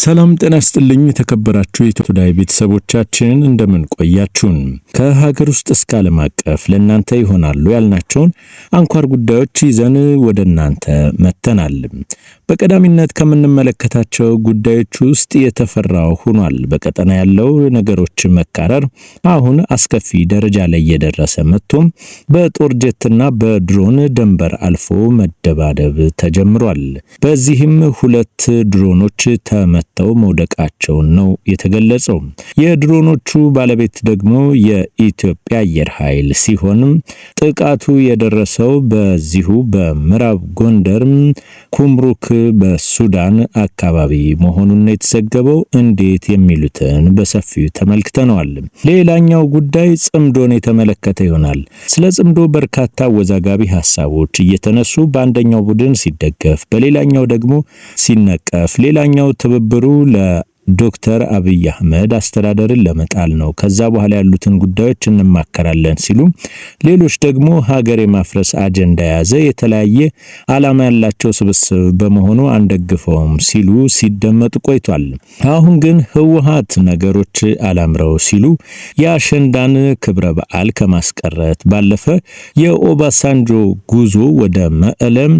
ሰላም ጤና ይስጥልኝ የተከበራችሁ የኢትዮዳይ ቤተሰቦቻችን እንደምን ቆያችሁን? ከሀገር ውስጥ እስከ ዓለም አቀፍ ለእናንተ ይሆናሉ ያልናቸውን አንኳር ጉዳዮች ይዘን ወደ እናንተ መተናል። በቀዳሚነት ከምንመለከታቸው ጉዳዮች ውስጥ የተፈራው ሆኗል። በቀጠና ያለው ነገሮች መካረር አሁን አስከፊ ደረጃ ላይ እየደረሰ መጥቶም በጦር ጀትና በድሮን ድንበር አልፎ መደባደብ ተጀምሯል። በዚህም ሁለት ድሮኖች ተመተው መውደቃቸውን ነው የተገለጸው። የድሮኖቹ ባለቤት ደግሞ የኢትዮጵያ አየር ኃይል ሲሆን ጥቃቱ የደረሰው በዚሁ በምዕራብ ጎንደር ኩምሩክ በሱዳን አካባቢ መሆኑን የተዘገበው። እንዴት የሚሉትን በሰፊው ተመልክተናል። ሌላኛው ጉዳይ ጽምዶን የተመለከተ ይሆናል። ስለ ጽምዶ በርካታ አወዛጋቢ ሐሳቦች እየተነሱ በአንደኛው ቡድን ሲደገፍ፣ በሌላኛው ደግሞ ሲነቀፍ፣ ሌላኛው ትብብሩ ዶክተር አብይ አህመድ አስተዳደርን ለመጣል ነው፣ ከዛ በኋላ ያሉትን ጉዳዮች እንማከራለን ሲሉ፣ ሌሎች ደግሞ ሀገር የማፍረስ አጀንዳ ያዘ የተለያየ ዓላማ ያላቸው ስብስብ በመሆኑ አንደግፈውም ሲሉ ሲደመጡ ቆይቷል። አሁን ግን ህወሓት ነገሮች አላምረው ሲሉ የአሸንዳን ክብረ በዓል ከማስቀረት ባለፈ የኦባሳንጆ ጉዞ ወደ መቀለም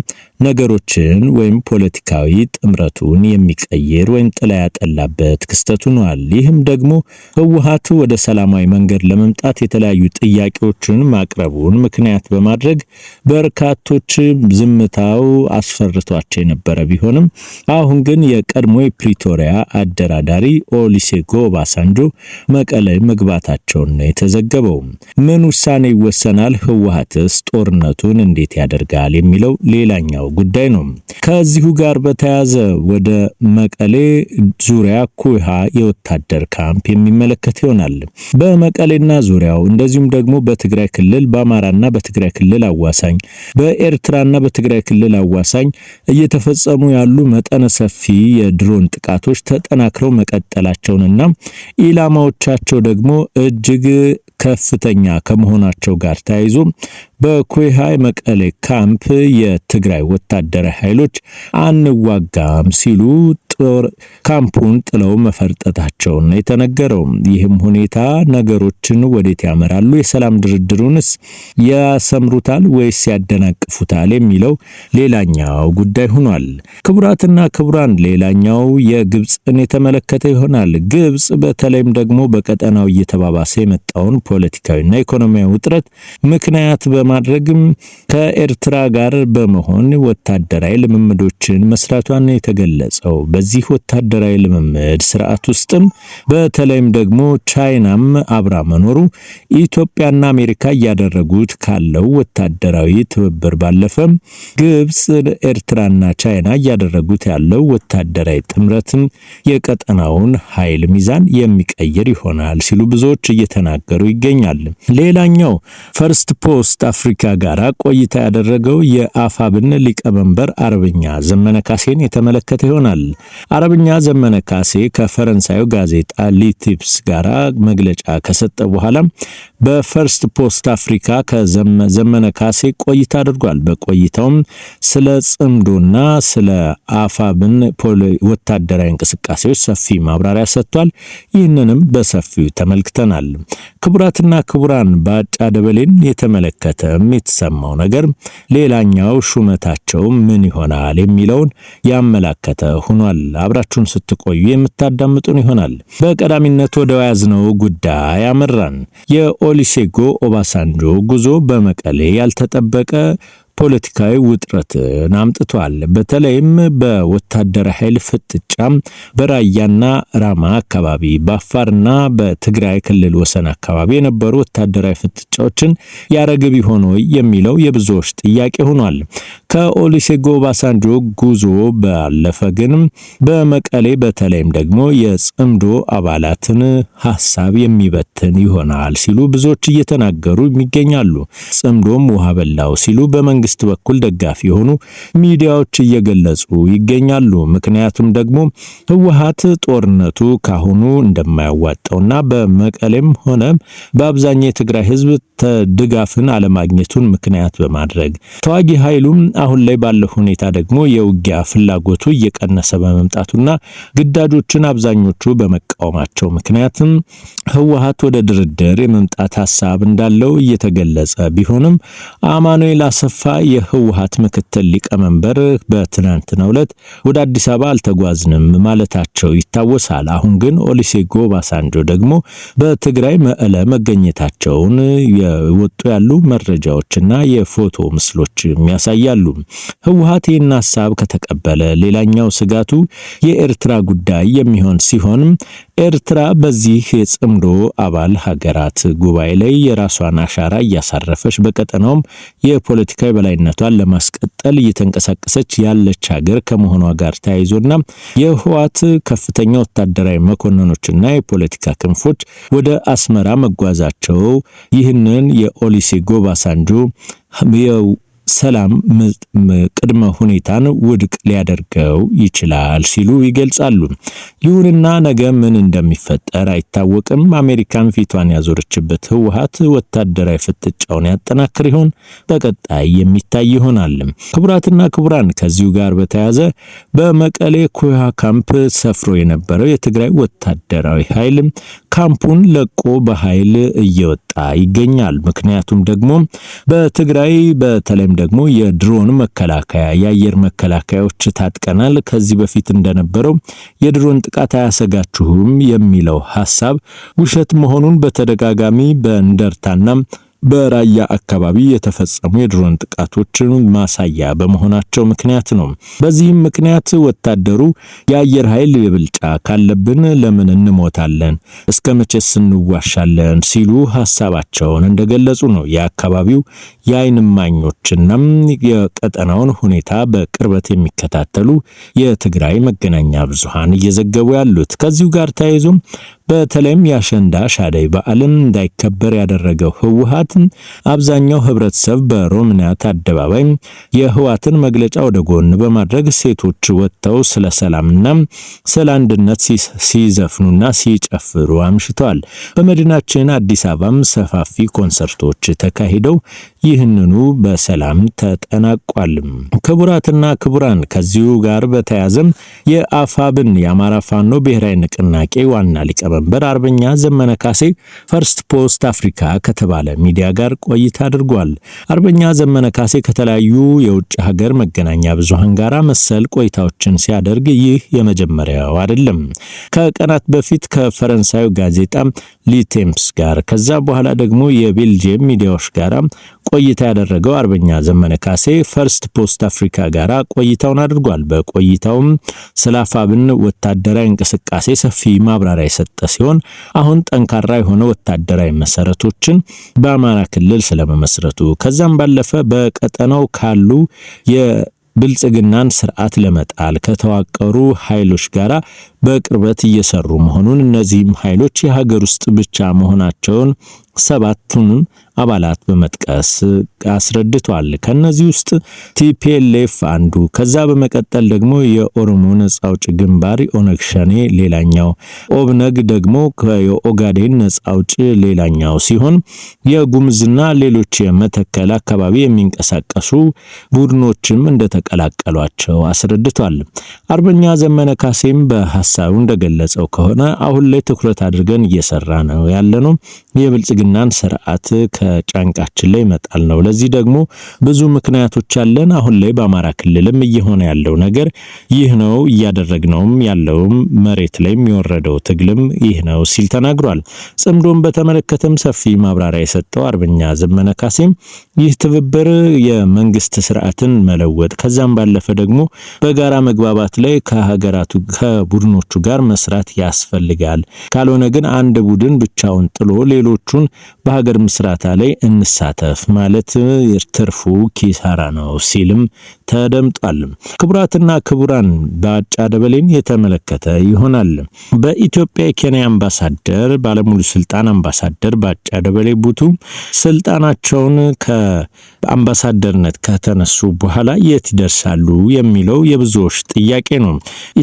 ነገሮችን ወይም ፖለቲካዊ ጥምረቱን የሚቀይር ወይም ጥላ ያጠላበት ክስተት ሆኗል። ይህም ደግሞ ህወሓቱ ወደ ሰላማዊ መንገድ ለመምጣት የተለያዩ ጥያቄዎችን ማቅረቡን ምክንያት በማድረግ በርካቶች ዝምታው አስፈርቷቸው የነበረ ቢሆንም አሁን ግን የቀድሞ የፕሪቶሪያ አደራዳሪ ኦሉሴጉን ኦባሳንጆ መቀሌ መግባታቸውን ነው የተዘገበው። ምን ውሳኔ ይወሰናል? ህወሓትስ ጦርነቱን እንዴት ያደርጋል? የሚለው ሌላኛው ጉዳይ ነው። ከዚሁ ጋር በተያያዘ ወደ መቀሌ ዙሪያ ኩሃ የወታደር ካምፕ የሚመለከት ይሆናል። በመቀሌና ዙሪያው እንደዚሁም ደግሞ በትግራይ ክልል በአማራና በትግራይ ክልል አዋሳኝ በኤርትራና በትግራይ ክልል አዋሳኝ እየተፈጸሙ ያሉ መጠነ ሰፊ የድሮን ጥቃቶች ተጠናክረው መቀጠላቸውንና ኢላማዎቻቸው ደግሞ እጅግ ከፍተኛ ከመሆናቸው ጋር ተያይዞ በኩሃ መቀሌ ካምፕ የትግራይ ወታደራዊ ኃይሎች አንዋጋም ሲሉ ጦር ካምፑን ጥለው መፈርጠታቸውን የተነገረው። ይህም ሁኔታ ነገሮችን ወዴት ያመራሉ? የሰላም ድርድሩንስ ያሰምሩታል ወይስ ያደናቅፉታል? የሚለው ሌላኛው ጉዳይ ሆኗል። ክቡራትና ክቡራን፣ ሌላኛው የግብጽን የተመለከተ ይሆናል። ግብጽ በተለይም ደግሞ በቀጠናው እየተባባሰ የመጣውን ፖለቲካዊና ኢኮኖሚያዊ ውጥረት ምክንያት በማድረግም ከኤርትራ ጋር በመሆን ወታደራዊ ልምምዶችን መስራቷን የተገለጸው። በዚህ ወታደራዊ ልምምድ ስርዓት ውስጥም በተለይም ደግሞ ቻይናም አብራ መኖሩ ኢትዮጵያና አሜሪካ እያደረጉት ካለው ወታደራዊ ትብብር ባለፈ ግብጽ፣ ኤርትራና ቻይና እያደረጉት ያለው ወታደራዊ ጥምረትን የቀጠናውን ኃይል ሚዛን የሚቀይር ይሆናል ሲሉ ብዙዎች እየተናገሩ ይገኛል። ሌላኛው ፈርስት ፖስት አፍሪካ ጋራ ቆይታ ያደረገው የአፋብን ሊቀመንበር አርበኛ ዘመነ ካሴን የተመለከተ ይሆናል። አርበኛ ዘመነ ካሴ ከፈረንሳዩ ጋዜጣ ሊቲፕስ ጋራ መግለጫ ከሰጠ በኋላ በፈርስት ፖስት አፍሪካ ከዘመነ ካሴ ቆይታ አድርጓል። በቆይታውም ስለ ጽምዶና ስለ አፋብን ወታደራዊ እንቅስቃሴዎች ሰፊ ማብራሪያ ሰጥቷል። ይህንንም በሰፊው ተመልክተናል። ክቡራትና ክቡራን፣ ባጫ ደበሌን የተመለከተም የተሰማው ነገር ሌላኛው ሹመታቸው ምን ይሆናል የሚለውን ያመላከተ ሆኗል። አብራችሁን ስትቆዩ የምታዳምጡን ይሆናል። በቀዳሚነት ወደ ያዝነው ጉዳይ አመራን። የኦሉሴጉን ኦባሳንጆ ጉዞ በመቀሌ ያልተጠበቀ ፖለቲካዊ ውጥረትን አምጥቷል። በተለይም በወታደራዊ ኃይል ፍጥጫም በራያና ራማ አካባቢ በአፋርና በትግራይ ክልል ወሰን አካባቢ የነበሩ ወታደራዊ ፍጥጫዎችን ያረግብ ይሆን ወይ የሚለው የብዙዎች ጥያቄ ሆኗል። ከኦሉሴጉን ኦባሳንጆ ጉዞ ባለፈ ግን በመቀሌ በተለይም ደግሞ የጽምዶ አባላትን ሐሳብ የሚበትን ይሆናል ሲሉ ብዙዎች እየተናገሩ ይገኛሉ። ጽምዶም ውሃ በላው ሲሉ በመንግስት በኩል ደጋፊ የሆኑ ሚዲያዎች እየገለጹ ይገኛሉ። ምክንያቱም ደግሞ ህወሓት ጦርነቱ ካሁኑ እንደማያዋጣውና በመቀሌም ሆነ በአብዛኛው የትግራይ ህዝብ ድጋፍን አለማግኘቱን ምክንያት በማድረግ ተዋጊ ኃይሉም አሁን ላይ ባለው ሁኔታ ደግሞ የውጊያ ፍላጎቱ እየቀነሰ በመምጣቱና ግዳጆችን አብዛኞቹ በመቃወማቸው ምክንያትም ህወሓት ወደ ድርድር የመምጣት ሐሳብ እንዳለው እየተገለጸ ቢሆንም አማኑኤል አሰፋ የህወሓት ምክትል ሊቀመንበር በትናንትናው ዕለት ወደ አዲስ አበባ አልተጓዝንም ማለታቸው ይታወሳል። አሁን ግን ኦሉሴጉን ኦባሳንጆ ደግሞ በትግራይ መቀለ መገኘታቸውን የወጡ ያሉ መረጃዎችና የፎቶ ምስሎች ያሳያሉ። ህወሓት ይህን ሐሳብ ከተቀበለ ሌላኛው ስጋቱ የኤርትራ ጉዳይ የሚሆን ሲሆን ኤርትራ በዚህ የጽምዶ አባል ሀገራት ጉባኤ ላይ የራሷን አሻራ እያሳረፈች በቀጠናውም የፖለቲካ የበላይነቷን ለማስቀጠል እየተንቀሳቀሰች ያለች ሀገር ከመሆኗ ጋር ተያይዞና የህወሓት ከፍተኛ ወታደራዊ መኮንኖችና የፖለቲካ ክንፎች ወደ አስመራ መጓዛቸው ይህንን የኦሉሴጉን ኦባሳንጆ ሰላም ቅድመ ሁኔታን ውድቅ ሊያደርገው ይችላል ሲሉ ይገልጻሉ። ይሁንና ነገ ምን እንደሚፈጠር አይታወቅም። አሜሪካን ፊቷን ያዞረችበት ህወሓት ወታደራዊ ፍጥጫውን ያጠናክር ይሆን? በቀጣይ የሚታይ ይሆናል። ክቡራትና ክቡራን፣ ከዚሁ ጋር በተያያዘ በመቀሌ ኩያ ካምፕ ሰፍሮ የነበረው የትግራይ ወታደራዊ ኃይል ካምፑን ለቆ በኃይል እየወጣ ይገኛል። ምክንያቱም ደግሞ በትግራይ በተለይም ደግሞ የድሮን መከላከያ የአየር መከላከያዎች ታጥቀናል፣ ከዚህ በፊት እንደነበረው የድሮን ጥቃት አያሰጋችሁም የሚለው ሐሳብ ውሸት መሆኑን በተደጋጋሚ በእንደርታና በራያ አካባቢ የተፈጸሙ የድሮን ጥቃቶችን ማሳያ በመሆናቸው ምክንያት ነው። በዚህም ምክንያት ወታደሩ የአየር ኃይል ብልጫ ካለብን ለምን እንሞታለን? እስከ መቼስ እንዋሻለን? ሲሉ ሐሳባቸውን እንደገለጹ ነው የአካባቢው የዓይን እማኞችና የቀጠናውን ሁኔታ በቅርበት የሚከታተሉ የትግራይ መገናኛ ብዙሃን እየዘገቡ ያሉት። ከዚሁ ጋር ተያይዞ በተለይም የአሸንዳ ሻደይ በዓልን እንዳይከበር ያደረገው ህወሓት አብዛኛው ህብረተሰብ በሮምናት አደባባይ የህወሓትን መግለጫ ወደ ጎን በማድረግ ሴቶች ወጥተው ስለ ሰላምና ስለ አንድነት ሲዘፍኑና ሲጨፍሩ አምሽተዋል። በመዲናችን አዲስ አበባም ሰፋፊ ኮንሰርቶች ተካሂደው ይህንኑ በሰላም ተጠናቋል። ክቡራትና ክቡራን፣ ከዚሁ ጋር በተያያዘም የአፋብን የአማራ ፋኖ ብሔራዊ ንቅናቄ ዋና ሊቀመንበር አርበኛ ዘመነ ካሴ ፈርስት ፖስት አፍሪካ ከተባለ ሚዲያ ጋር ቆይታ አድርጓል። አርበኛ ዘመነ ካሴ ከተለያዩ የውጭ ሀገር መገናኛ ብዙሃን ጋር መሰል ቆይታዎችን ሲያደርግ ይህ የመጀመሪያው አይደለም። ከቀናት በፊት ከፈረንሳዩ ጋዜጣ ሊቴምፕስ ጋር ከዛ በኋላ ደግሞ የቤልጂየም ሚዲያዎች ጋር ቆይታ ያደረገው አርበኛ ዘመነ ካሴ ፈርስት ፖስት አፍሪካ ጋር ቆይታውን አድርጓል። በቆይታውም ስለ አፋብን ወታደራዊ እንቅስቃሴ ሰፊ ማብራሪያ የሰጠ ሲሆን አሁን ጠንካራ የሆነ ወታደራዊ መሰረቶችን በአማራ ክልል ስለመመስረቱ ከዛም ባለፈ በቀጠናው ካሉ የብልጽግናን ስርዓት ለመጣል ከተዋቀሩ ኃይሎች ጋራ በቅርበት እየሰሩ መሆኑን እነዚህም ኃይሎች የሀገር ውስጥ ብቻ መሆናቸውን ሰባቱንም አባላት በመጥቀስ አስረድቷል። ከነዚህ ውስጥ ቲፒኤልኤፍ አንዱ፣ ከዛ በመቀጠል ደግሞ የኦሮሞ ነጻ አውጪ ግንባር ኦነግ ሸኔ ሌላኛው፣ ኦብነግ ደግሞ የኦጋዴን ነጻ አውጪ ሌላኛው ሲሆን የጉምዝና ሌሎች የመተከል አካባቢ የሚንቀሳቀሱ ቡድኖችም እንደተቀላቀሏቸው አስረድቷል። አርበኛ ዘመነ ካሴም በሐሳቡ እንደገለጸው ከሆነ አሁን ላይ ትኩረት አድርገን እየሰራ ነው ያለነው የብልጽግናን ስርዓት ከጫንቃችን ላይ መጣል ነው። ለዚህ ደግሞ ብዙ ምክንያቶች አለን። አሁን ላይ በአማራ ክልልም እየሆነ ያለው ነገር ይህ ነው፣ እያደረግነውም ያለውም መሬት ላይ የሚወረደው ትግልም ይህ ነው ሲል ተናግሯል። ጽምዶን በተመለከተም ሰፊ ማብራሪያ የሰጠው አርበኛ ዘመነ ካሴም ይህ ትብብር የመንግስት ስርዓትን መለወጥ ከዛም ባለፈ ደግሞ በጋራ መግባባት ላይ ከሀገራቱ ከቡድኖቹ ጋር መስራት ያስፈልጋል። ካልሆነ ግን አንድ ቡድን ብቻውን ጥሎ ሌሎቹን በሀገር ምስራታ ላይ እንሳተፍ ማለት ትርፉ ኪሳራ ነው ሲልም ተደምጧል። ክቡራትና ክቡራን በአጫ ደበሌን የተመለከተ ይሆናል። በኢትዮጵያ የኬንያ አምባሳደር ባለሙሉ ስልጣን አምባሳደር በአጫ ደበሌ ቡቱ ስልጣናቸውን ከአምባሳደርነት ከተነሱ በኋላ የት ይደርሳሉ የሚለው የብዙዎች ጥያቄ ነው።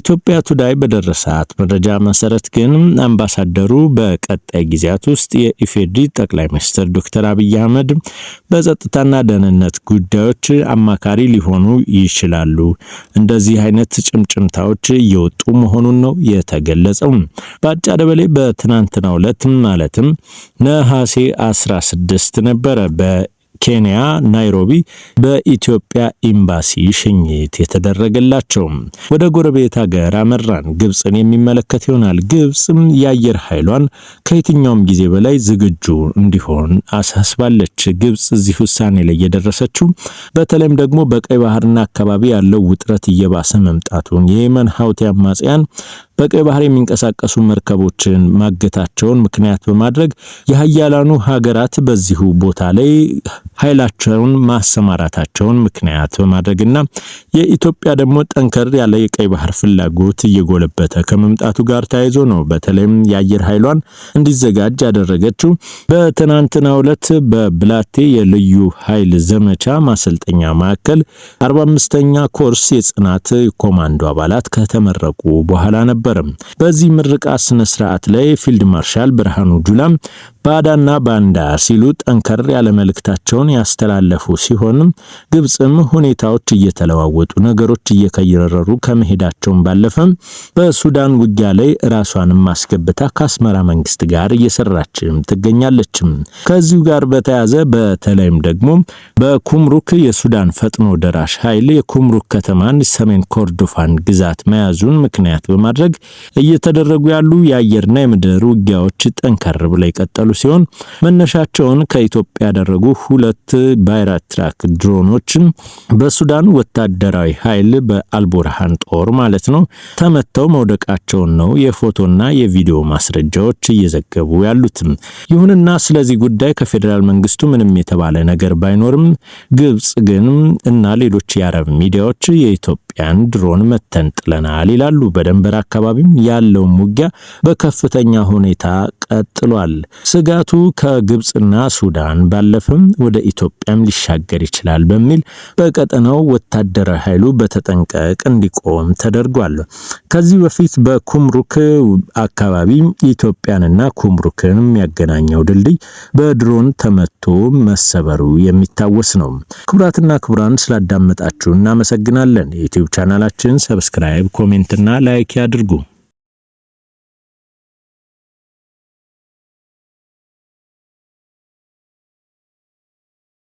ኢትዮጵያ ቱዳይ በደረሳት መረጃ መሰረት ግን አምባሳደሩ በቀጣይ ጊዜያት ውስጥ የኢፌዴሪ ጠቅላይ ሚኒስትር ዶክተር አብይ አህመድ በጸጥታና ደህንነት ጉዳዮች አማካሪ ሊሆኑ ይችላሉ። እንደዚህ አይነት ጭምጭምታዎች እየወጡ መሆኑን ነው የተገለጸው። በአጫ ደበሌ በትናንትናው ዕለት ማለትም ነሐሴ 16 ነበረ በኬንያ ናይሮቢ በኢትዮጵያ ኤምባሲ ሽኝት የተደረገላቸው። ወደ ጎረቤት ሀገር አመራን። ግብጽን የሚመለከት ይሆናል። ግብጽም የአየር ኃይሏን ከየትኛውም ጊዜ በላይ ዝግጁ እንዲሆን አሳስባለች። ግብጽ እዚህ ውሳኔ ላይ የደረሰችው በተለይም ደግሞ በቀይ ባህርና አካባቢ ያለው ውጥረት እየባሰ መምጣቱን የየመን ሐውቲ አማጽያን በቀይ ባህር የሚንቀሳቀሱ መርከቦችን ማገታቸውን ምክንያት በማድረግ የሀያላኑ ሀገራት በዚሁ ቦታ ላይ ኃይላቸውን ማሰማራታቸውን ምክንያት በማድረግና የኢትዮጵያ ደግሞ ጠንከር ያለ የቀይ ባህር ፍላጎት እየጎለበተ ከመምጣቱ ጋር ተያይዞ ነው በተለይም የአየር ኃይሏን እንዲዘጋጅ ያደረገችው። በትናንትናው ዕለት በብላቴ የልዩ ኃይል ዘመቻ ማሰልጠኛ ማዕከል 45ኛ ኮርስ የጽናት ኮማንዶ አባላት ከተመረቁ በኋላ ነበር። በዚህ ምርቃት ስነ ስርዓት ላይ ፊልድ ማርሻል ብርሃኑ ጁላ ባዳና ባንዳ ሲሉ ጠንከር ያለ መልእክታቸውን ያስተላለፉ ሲሆን ግብጽም ሁኔታዎች እየተለዋወጡ ነገሮች እየከረሩ ከመሄዳቸው ባለፈ በሱዳን ውጊያ ላይ ራሷን ማስገብታ ከአስመራ መንግስት ጋር እየሰራች ትገኛለች። ከዚሁ ጋር በተያያዘ በተለይም ደግሞ በኩምሩክ የሱዳን ፈጥኖ ደራሽ ኃይል የኩምሩክ ከተማን ሰሜን ኮርዶፋን ግዛት መያዙን ምክንያት በማድረግ እየተደረጉ ያሉ የአየርና የምድር ውጊያዎች ጠንከር ብለው የቀጠሉ ሲሆን መነሻቸውን ከኢትዮጵያ ያደረጉ ሁለት ባይራክታር ድሮኖች በሱዳን ወታደራዊ ኃይል በአልቡርሃን ጦር ማለት ነው ተመተው መውደቃቸውን ነው የፎቶና የቪዲዮ ማስረጃዎች እየዘገቡ ያሉት። ይሁንና ስለዚህ ጉዳይ ከፌደራል መንግስቱ ምንም የተባለ ነገር ባይኖርም ግብጽ ግን እና ሌሎች የአረብ ሚዲያዎች የኢትዮጵያን ድሮን መተን ጥለናል ይላሉ። በደንበር አካባቢም ያለው ውጊያ በከፍተኛ ሁኔታ ቀጥሏል። ስጋቱ ከግብጽና ሱዳን ባለፈም ወደ ኢትዮጵያም ሊሻገር ይችላል በሚል በቀጠናው ወታደራዊ ኃይሉ በተጠንቀቅ እንዲቆም ተደርጓል። ከዚህ በፊት በኩምሩክ አካባቢ ኢትዮጵያንና ኩምሩክን የሚያገናኘው ድልድይ በድሮን ተመቶ መሰበሩ የሚታወስ ነው። ክቡራትና ክቡራን ስላዳመጣችሁ እናመሰግናለን። የዩቲዩብ ቻናላችን ሰብስክራይብ፣ ኮሜንትና ላይክ ያድርጉ።